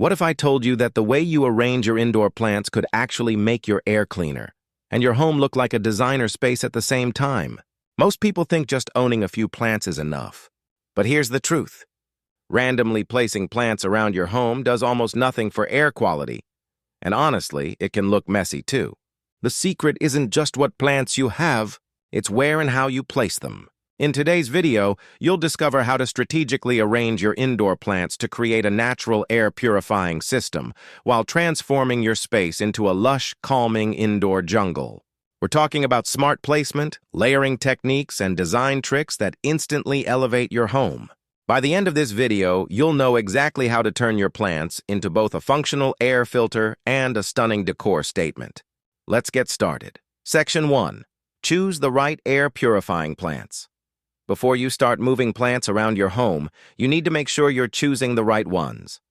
What if I told you that the way you arrange your indoor plants could actually make your air cleaner, and your home look like a designer space at the same time? Most people think just owning a few plants is enough. But here's the truth. Randomly placing plants around your home does almost nothing for air quality. And honestly, it can look messy too. The secret isn't just what plants you have, it's where and how you place them. In today's video, you'll discover how to strategically arrange your indoor plants to create a natural air-purifying system while transforming your space into a lush, calming indoor jungle. We're talking about smart placement, layering techniques, and design tricks that instantly elevate your home. By the end of this video, you'll know exactly how to turn your plants into both a functional air filter and a stunning decor statement. Let's get started. Section 1. Choose the right air-purifying plants. Before you start moving plants around your home, you need to make sure you're choosing the right ones.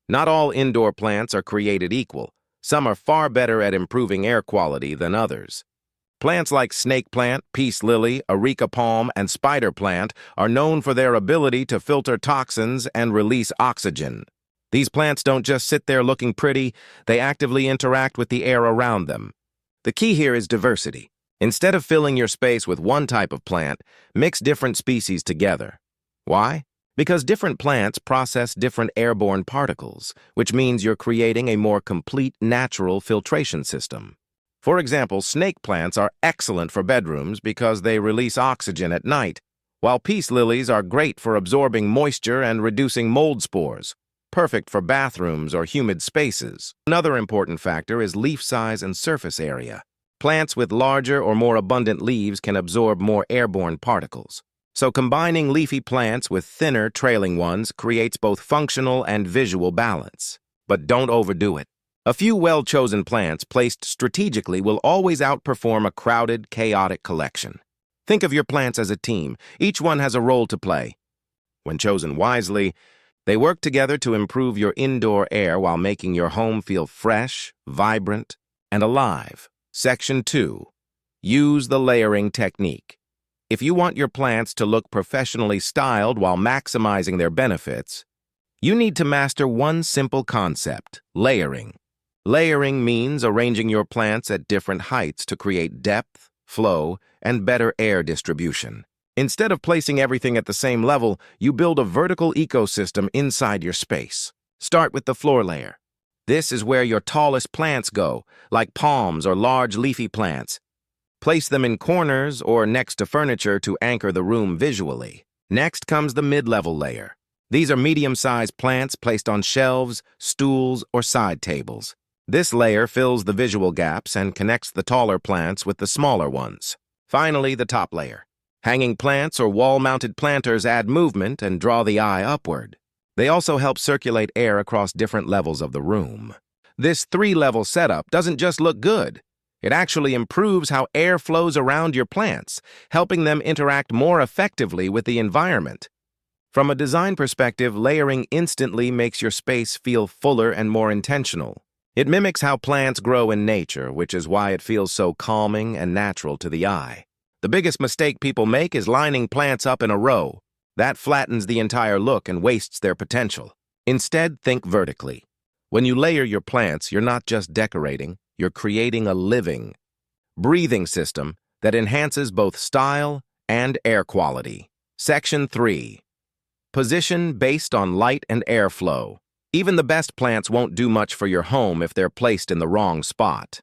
Not all indoor plants are created equal. Some are far better at improving air quality than others. Plants like snake plant, peace lily, areca palm, and spider plant are known for their ability to filter toxins and release oxygen. These plants don't just sit there looking pretty, they actively interact with the air around them. The key here is diversity. Instead of filling your space with one type of plant, mix different species together. Why? Because different plants process different airborne particles, which means you're creating a more complete natural filtration system. For example, snake plants are excellent for bedrooms because they release oxygen at night, while peace lilies are great for absorbing moisture and reducing mold spores, perfect for bathrooms or humid spaces. Another important factor is leaf size and surface area. Plants with larger or more abundant leaves can absorb more airborne particles. So combining leafy plants with thinner, trailing ones creates both functional and visual balance. But don't overdo it. A few well-chosen plants placed strategically will always outperform a crowded, chaotic collection. Think of your plants as a team. Each one has a role to play. When chosen wisely, they work together to improve your indoor air while making your home feel fresh, vibrant, and alive. Section 2. Use the layering technique. If you want your plants to look professionally styled while maximizing their benefits, you need to master one simple concept: layering. Layering means arranging your plants at different heights to create depth, flow, and better air distribution. Instead of placing everything at the same level, you build a vertical ecosystem inside your space. Start with the floor layer. This is where your tallest plants go, like palms or large leafy plants. Place them in corners or next to furniture to anchor the room visually. Next comes the mid-level layer. These are medium-sized plants placed on shelves, stools, or side tables. This layer fills the visual gaps and connects the taller plants with the smaller ones. Finally, the top layer. Hanging plants or wall-mounted planters add movement and draw the eye upward. They also help circulate air across different levels of the room. This three-level setup doesn't just look good. It actually improves how air flows around your plants, helping them interact more effectively with the environment. From a design perspective, layering instantly makes your space feel fuller and more intentional. It mimics how plants grow in nature, which is why it feels so calming and natural to the eye. The biggest mistake people make is lining plants up in a row. That flattens the entire look and wastes their potential. Instead, think vertically. When you layer your plants, you're not just decorating, you're creating a living, breathing system that enhances both style and air quality. Section 3. Position based on light and airflow. Even the best plants won't do much for your home if they're placed in the wrong spot.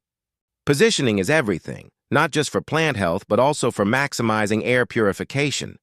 Positioning is everything, not just for plant health, but also for maximizing air purification.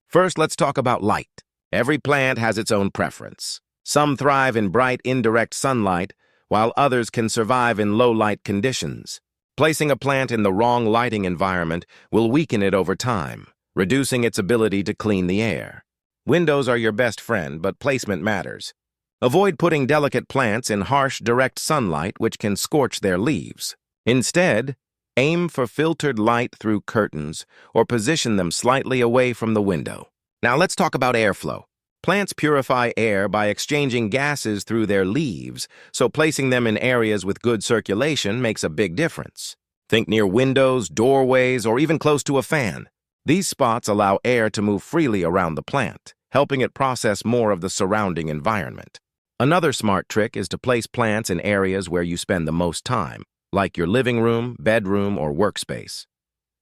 First, let's talk about light. Every plant has its own preference. Some thrive in bright, indirect sunlight, while others can survive in low-light conditions. Placing a plant in the wrong lighting environment will weaken it over time, reducing its ability to clean the air. Windows are your best friend, but placement matters. Avoid putting delicate plants in harsh, direct sunlight, which can scorch their leaves. Instead, aim for filtered light through curtains or position them slightly away from the window. Now let's talk about airflow. Plants purify air by exchanging gases through their leaves, so placing them in areas with good circulation makes a big difference. Think near windows, doorways, or even close to a fan. These spots allow air to move freely around the plant, helping it process more of the surrounding environment. Another smart trick is to place plants in areas where you spend the most time, like your living room, bedroom, or workspace.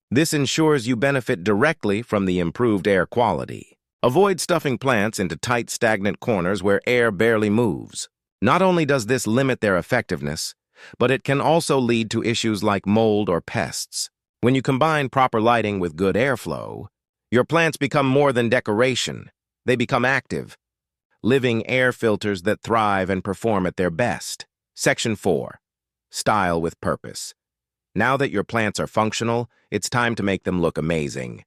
This ensures you benefit directly from the improved air quality. Avoid stuffing plants into tight, stagnant corners where air barely moves. Not only does this limit their effectiveness, but it can also lead to issues like mold or pests. When you combine proper lighting with good airflow, your plants become more than decoration. They become active, living air filters that thrive and perform at their best. Section 4. Style with purpose. Now that your plants are functional, it's time to make them look amazing.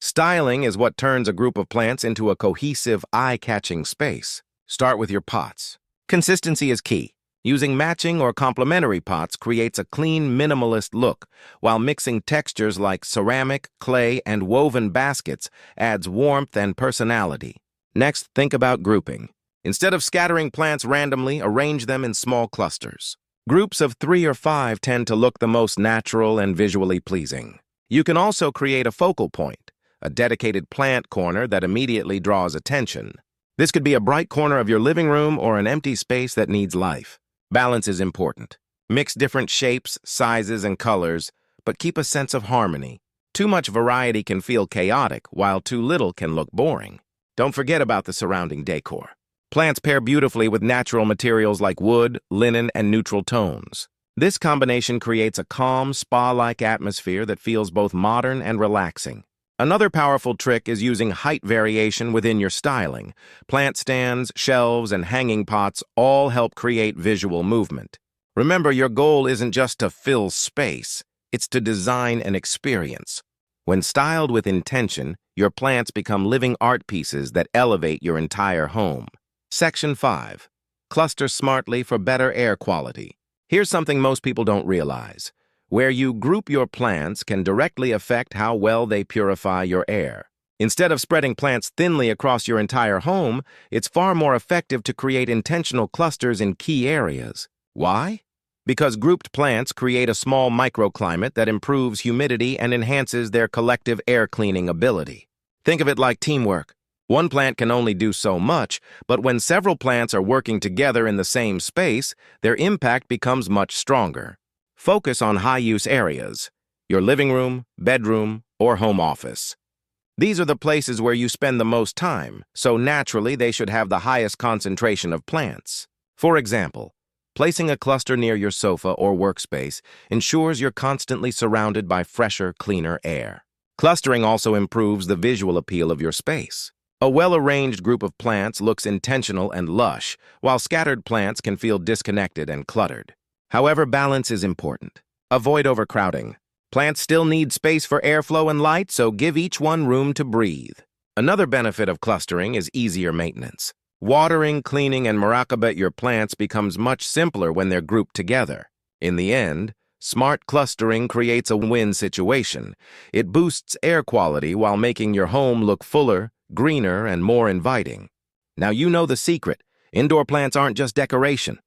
Styling is what turns a group of plants into a cohesive, eye-catching space. Start with your pots. Consistency is key. Using matching or complementary pots creates a clean, minimalist look, while mixing textures like ceramic, clay, and woven baskets adds warmth and personality. Next, think about grouping. Instead of scattering plants randomly, arrange them in small clusters. Groups of 3 or 5 tend to look the most natural and visually pleasing. You can also create a focal point, a dedicated plant corner that immediately draws attention. This could be a bright corner of your living room or an empty space that needs life. Balance is important. Mix different shapes, sizes, and colors, but keep a sense of harmony. Too much variety can feel chaotic, while too little can look boring. Don't forget about the surrounding decor. Plants pair beautifully with natural materials like wood, linen, and neutral tones. This combination creates a calm, spa-like atmosphere that feels both modern and relaxing. Another powerful trick is using height variation within your styling. Plant stands, shelves, and hanging pots all help create visual movement. Remember, your goal isn't just to fill space, it's to design an experience. When styled with intention, your plants become living art pieces that elevate your entire home. Section 5. Cluster smartly for better air quality. Here's something most people don't realize. Where you group your plants can directly affect how well they purify your air. Instead of spreading plants thinly across your entire home, it's far more effective to create intentional clusters in key areas. Why? Because grouped plants create a small microclimate that improves humidity and enhances their collective air cleaning ability. Think of it like teamwork. One plant can only do so much, but when several plants are working together in the same space, their impact becomes much stronger. Focus on high-use areas, your living room, bedroom, or home office. These are the places where you spend the most time, so naturally they should have the highest concentration of plants. For example, placing a cluster near your sofa or workspace ensures you're constantly surrounded by fresher, cleaner air. Clustering also improves the visual appeal of your space. A well-arranged group of plants looks intentional and lush, while scattered plants can feel disconnected and cluttered. However, balance is important. Avoid overcrowding. Plants still need space for airflow and light, so give each one room to breathe. Another benefit of clustering is easier maintenance. Watering, cleaning, and muraqabat your plants becomes much simpler when they're grouped together. In the end, smart clustering creates a win situation. It boosts air quality while making your home look fuller, greener, and more inviting. Now you know the secret. Indoor plants aren't just decoration.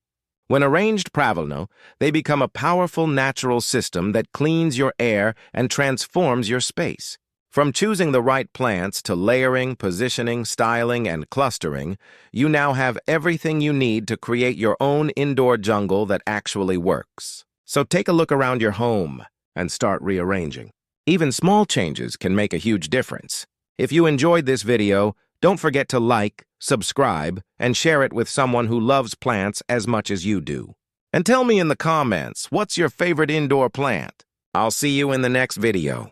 When arranged pravilno, they become a powerful natural system that cleans your air and transforms your space. From choosing the right plants to layering, positioning, styling, and clustering, you now have everything you need to create your own indoor jungle that actually works. So take a look around your home and start rearranging. Even small changes can make a huge difference. If you enjoyed this video, don't forget to like, subscribe, and share it with someone who loves plants as much as you do. And tell me in the comments, what's your favorite indoor plant? I'll see you in the next video.